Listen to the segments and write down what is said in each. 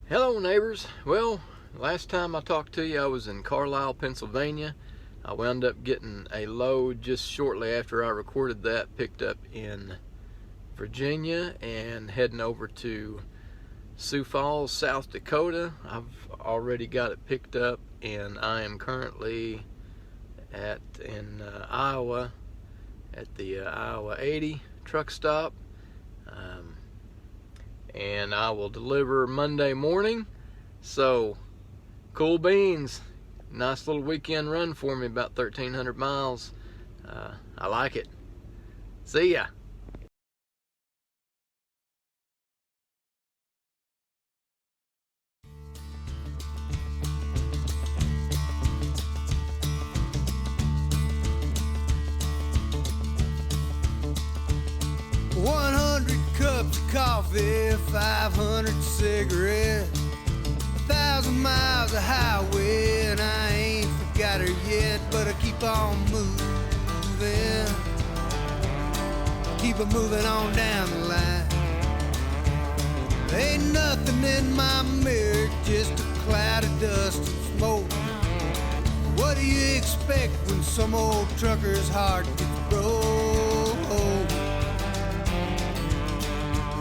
Hello neighbors. Well, last time I talked to you I was in Carlisle, Pennsylvania. I wound up getting a load just shortly after I recorded that, picked up in Virginia and heading over to Sioux Falls, South Dakota. I've already got it picked up and I am currently in Iowa at the Iowa 80 truck stop. And I will deliver Monday morning. So, cool beans. Nice little weekend run for me, about 1,300 miles. I like it. See ya. Cups of coffee, 500 cigarettes, 1,000 miles of highway, and I ain't forgot her yet, but I keep on moving, keep it moving on down the line. Ain't nothing in my mirror, just a cloud of dust and smoke. What do you expect when some old trucker's heart gets broke?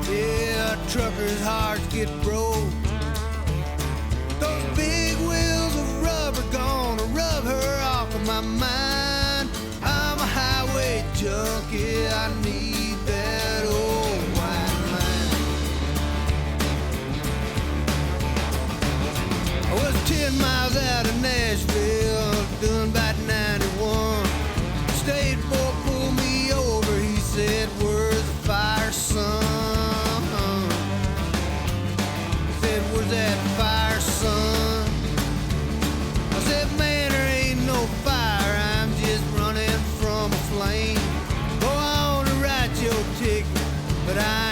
Yeah, truckers' hearts get broke. Those big wheels of rubber gonna rub her off of my mind. I'm a highway junkie, I need that old white line. I was 10 miles out of Nashville, doing about 91. State boy pulled me over, he said, "Where's the fire, son?" Where's that fire, son? I said, man, there ain't no fire, I'm just running from a flame. Go on and write your ticket, but I